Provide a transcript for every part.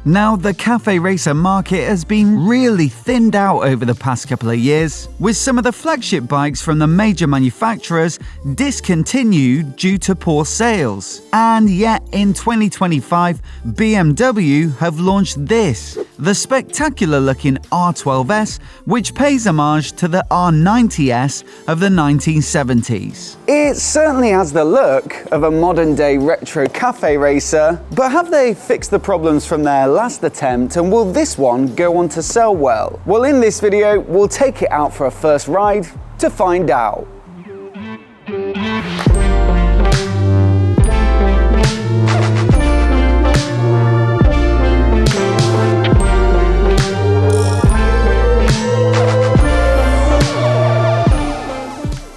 Now, the cafe racer market has been really thinned out over the past couple of years, with some of the flagship bikes from the major manufacturers discontinued due to poor sales. And yet, in 2025, BMW have launched this, the spectacular-looking R12S, which pays homage to the R90S of the 1970s. It certainly has the look of a modern-day retro cafe racer, but have they fixed the problems from their last attempt, and will this one go on to sell well? Well, in this video, we'll take it out for a first ride to find out.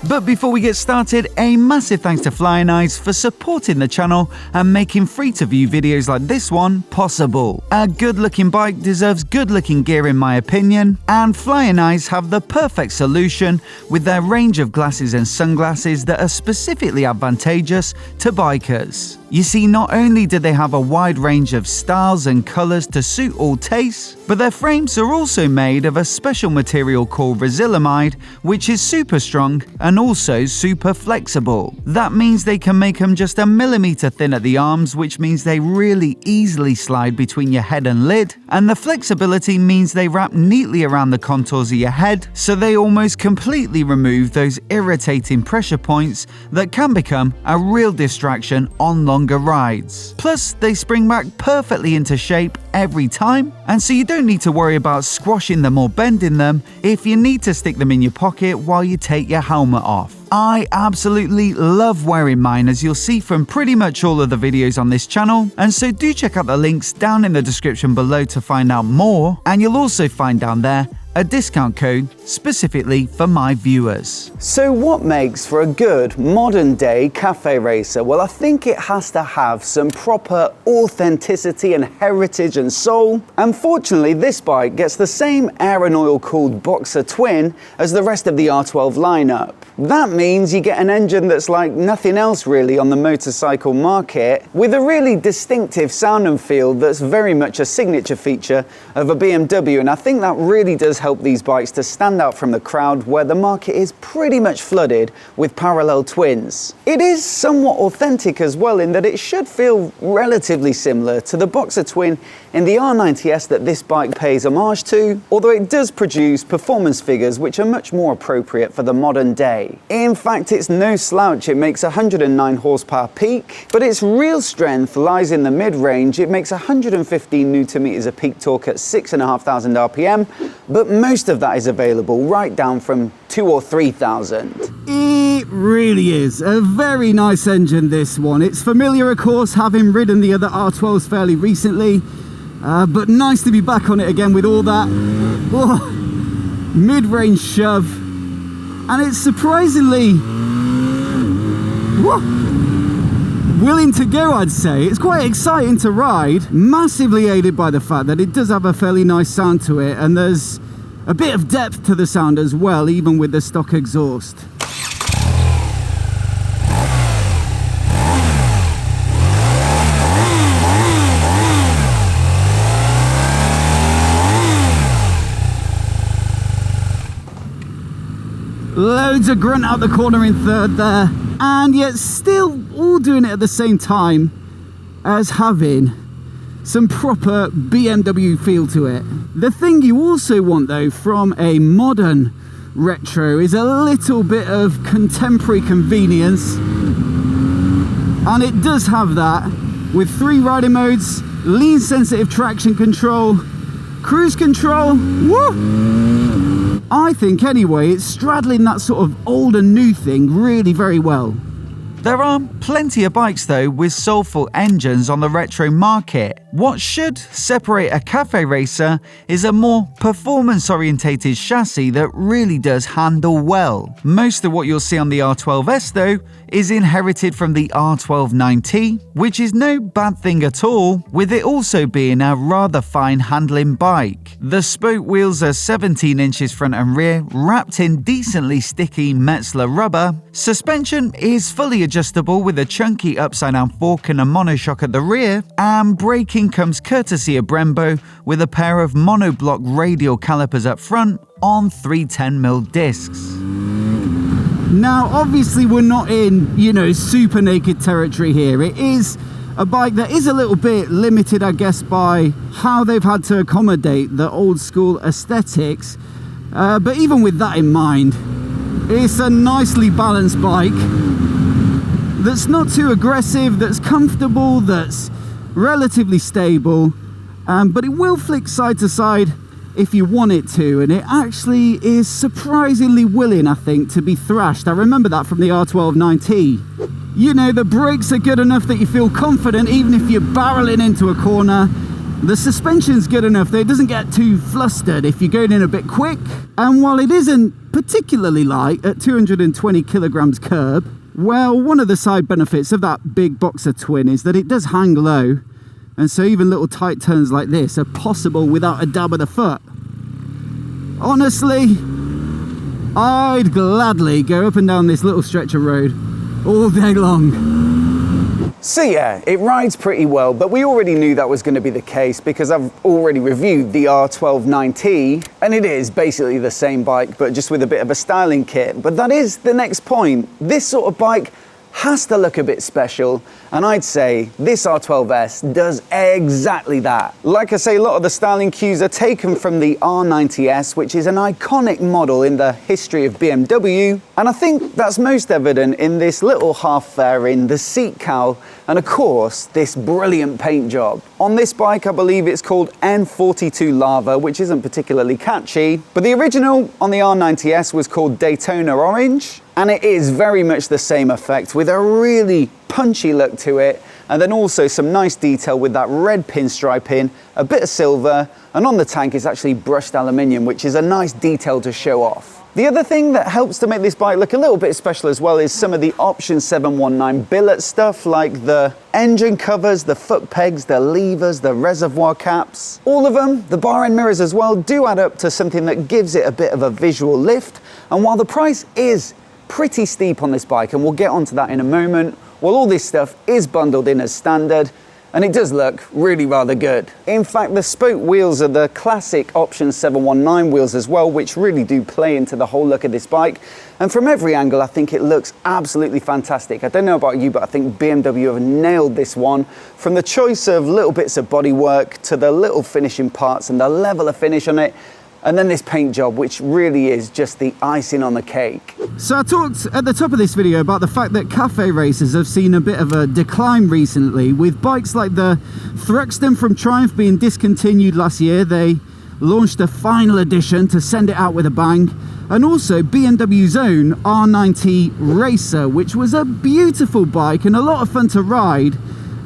But before we get started, a massive thanks to Flying Eyes for supporting the channel and making free-to-view videos like this one possible. A good-looking bike deserves good-looking gear in my opinion, and Flying Eyes have the perfect solution with their range of glasses and sunglasses that are specifically advantageous to bikers. You see, not only do they have a wide range of styles and colours to suit all tastes, but their frames are also made of a special material called resilamide, which is super strong and also super flexible. That means they can make them just a millimetre thin at the arms, which means they really easily slide between your head and lid, and the flexibility means they wrap neatly around the contours of your head, so they almost completely remove those irritating pressure points that can become a real distraction on longer rides. Plus, they spring back perfectly into shape every time, and so you don't need to worry about squashing them or bending them if you need to stick them in your pocket while you take your helmet off. I absolutely love wearing mine, as you'll see from pretty much all of the videos on this channel, and so do check out the links down in the description below to find out more, and you'll also find down there a discount code specifically for my viewers. So what makes for a good modern-day cafe racer? Well, I think it has to have some proper authenticity and heritage and soul. Unfortunately, this bike gets the same air and oil-cooled boxer twin as the rest of the R12 lineup. That means you get an engine that's like nothing else really on the motorcycle market, with a really distinctive sound and feel that's very much a signature feature of a BMW, and I think that really does help these bikes to stand out from the crowd where the market is pretty much flooded with parallel twins. It is somewhat authentic as well, in that it should feel relatively similar to the boxer twin in the R90S that this bike pays homage to, although it does produce performance figures which are much more appropriate for the modern day. In fact, it's no slouch. It makes 109 horsepower peak, but its real strength lies in the mid-range. It makes 115 Nm of peak torque at 6,500 RPM, but most of that is available right down from 2,000 or 3,000. It really is a very nice engine, this one. It's familiar, of course, having ridden the other R12s fairly recently, but nice to be back on it again with all that mid-range shove, and it's surprisingly willing to go, I'd say. It's quite exciting to ride, massively aided by the fact that it does have a fairly nice sound to it, and there's a bit of depth to the sound as well, even with the stock exhaust. Loads of grunt out the corner in third there, and yet still all doing it at the same time as having some proper BMW feel to it. The thing you also want though from a modern retro is a little bit of contemporary convenience, and it does have that with 3 riding modes, lean sensitive traction control, cruise control. Woo! I think anyway, it's straddling that sort of old and new thing really very well. There are plenty of bikes though with soulful engines on the retro market. What should separate a cafe racer is a more performance-orientated chassis that really does handle well. Most of what you'll see on the R12S though is inherited from the R1290, which is no bad thing at all, with it also being a rather fine handling bike. The spoke wheels are 17 inches front and rear, wrapped in decently sticky Metzler rubber. Suspension is fully adjustable with a chunky upside down fork and a monoshock at the rear, and braking steering comes courtesy of Brembo with a pair of monoblock radial calipers up front on 310mm discs. Now, obviously we're not in, super naked territory here. It is a bike that is a little bit limited, I guess, by how they've had to accommodate the old school aesthetics. But even with that in mind, it's a nicely balanced bike that's not too aggressive, that's comfortable, that's relatively stable, but it will flick side to side if you want it to, and it actually is surprisingly willing, I think, to be thrashed. I remember that from the R12S. The brakes are good enough that you feel confident even if you're barreling into a corner. The suspension's good enough that it doesn't get too flustered if you're going in a bit quick. And while it isn't particularly light at 220 kilograms curb, well, one of the side benefits of that big Boxer twin is that it does hang low, and so even little tight turns like this are possible without a dab of the foot. Honestly, I'd gladly go up and down this little stretch of road all day long. So yeah, it rides pretty well, but we already knew that was going to be the case because I've already reviewed the R12S, and it is basically the same bike but just with a bit of a styling kit. But that is the next point. This sort of bike has to look a bit special, and I'd say this R12S does exactly that. Like I say, a lot of the styling cues are taken from the R90S, which is an iconic model in the history of BMW, and I think that's most evident in this little half fairing, the seat cowl, and of course this brilliant paint job. On this bike I believe it's called N42 Lava, which isn't particularly catchy, but the original on the R90S was called Daytona Orange, and it is very much the same effect with a really punchy look to it, and then also some nice detail with that red pinstriping, a bit of silver, and on the tank it's actually brushed aluminium, which is a nice detail to show off. The other thing that helps to make this bike look a little bit special as well is some of the Option 719 billet stuff, like the engine covers, the foot pegs, the levers, the reservoir caps. All of them, the bar end mirrors as well, do add up to something that gives it a bit of a visual lift. And while the price is pretty steep on this bike, and we'll get onto that in a moment, well, all this stuff is bundled in as standard, and it does look really rather good. In fact, the spoke wheels are the classic Option 719 wheels as well, which really do play into the whole look of this bike. And from every angle, I think it looks absolutely fantastic. I don't know about you, but I think BMW have nailed this one. From the choice of little bits of bodywork to the little finishing parts and the level of finish on it, and then this paint job, which really is just the icing on the cake. So I talked at the top of this video about the fact that cafe racers have seen a bit of a decline recently, with bikes like the Thruxton from Triumph being discontinued last year. They launched a final edition to send it out with a bang, and also BMW's own R90 Racer, which was a beautiful bike and a lot of fun to ride.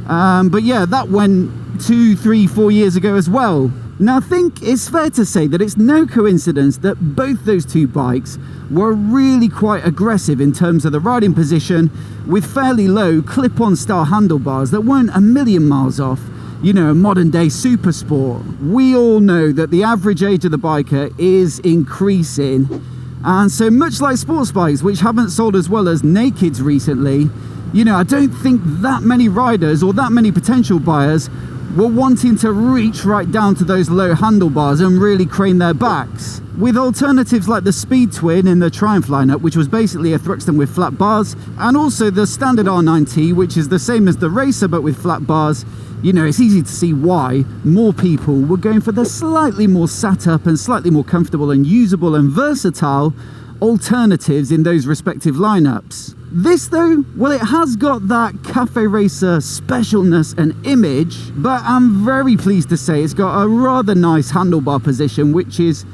But yeah, that went 2, 3, 4 years ago as well. Now, I think it's fair to say that it's no coincidence that both those two bikes were really quite aggressive in terms of the riding position, with fairly low clip-on style handlebars that weren't a million miles off, a modern day super sport. We all know that the average age of the biker is increasing, and so much like sports bikes, which haven't sold as well as nakeds recently, I don't think that many riders or that many potential buyers were wanting to reach right down to those low handlebars and really crane their backs. With alternatives like the Speed Twin in the Triumph lineup, which was basically a Thruxton with flat bars, and also the standard R90, which is the same as the Racer but with flat bars, it's easy to see why more people were going for the slightly more sat up and slightly more comfortable and usable and versatile alternatives in those respective lineups. This though, well, it has got that cafe racer specialness and image, but I'm very pleased to say it's got a rather nice handlebar position, which is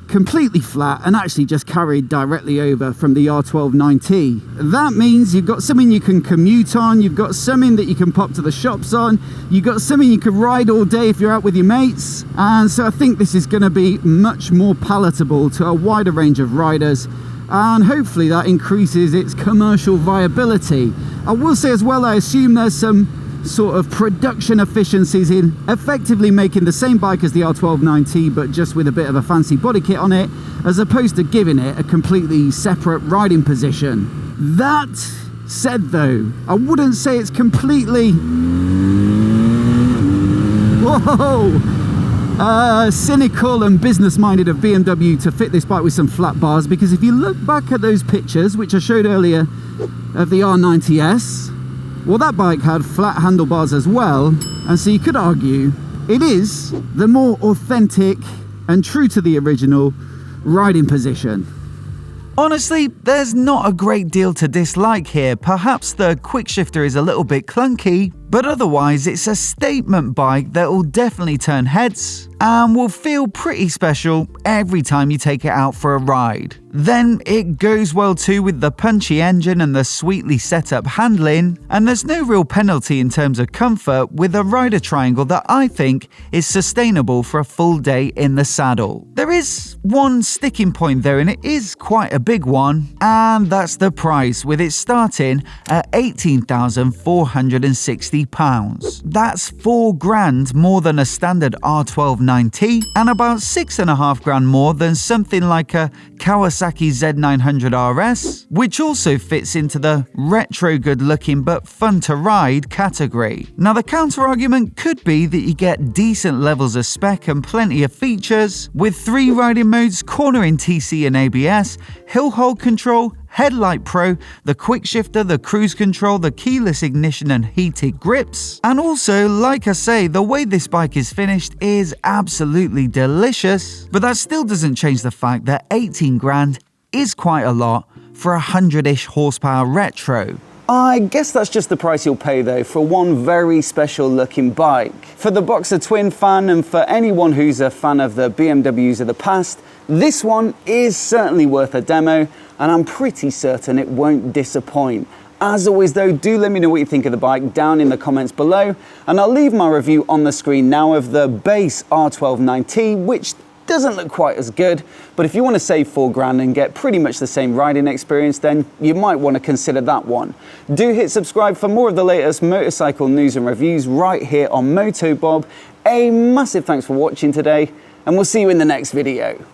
completely flat and actually just carried directly over from the R12S. That means you've got something you can commute on, you've got something that you can pop to the shops on, you've got something you can ride all day if you're out with your mates, and so I think this is going to be much more palatable to a wider range of riders, and hopefully that increases its commercial viability. I will say as well, I assume there's some sort of production efficiencies in effectively making the same bike as the R12S, but just with a bit of a fancy body kit on it, as opposed to giving it a completely separate riding position. That said though, I wouldn't say it's completely Cynical and business-minded of BMW to fit this bike with some flat bars, because if you look back at those pictures, which I showed earlier of the R90S, well, that bike had flat handlebars as well, and so you could argue it is the more authentic and true to the original riding position. Honestly, there's not a great deal to dislike here. Perhaps the quick shifter is a little bit clunky, but otherwise it's a statement bike that will definitely turn heads and will feel pretty special every time you take it out for a ride. Then it goes well too with the punchy engine and the sweetly set up handling, and there's no real penalty in terms of comfort with a rider triangle that I think is sustainable for a full day in the saddle. There is one sticking point though, and it is quite a big one, and that's the price, with it starting at £18,460. That's £4,000 more than a standard R1290 and about £6,500 more than something like a Kawasaki Z900 RS, which also fits into the retro good looking but fun to ride category. Now the counter argument could be that you get decent levels of spec and plenty of features with 3 riding modes, cornering TC and ABS, hill hold control, Headlight Pro, the quick shifter, the cruise control, the keyless ignition and heated grips. And also, like I say, the way this bike is finished is absolutely delicious, but that still doesn't change the fact that 18 grand is quite a lot for a 100-ish horsepower retro. I guess that's just the price you'll pay though for one very special looking bike. For the Boxer Twin fan and for anyone who's a fan of the BMWs of the past, this one is certainly worth a demo, and I'm pretty certain it won't disappoint. As always though, do let me know what you think of the bike down in the comments below, and I'll leave my review on the screen now of the base R1290, which doesn't look quite as good, but if you want to save £4,000 and get pretty much the same riding experience, then you might want to consider that one. Do hit subscribe for more of the latest motorcycle news and reviews right here on MOTOBOB. A massive thanks for watching today, and we'll see you in the next video.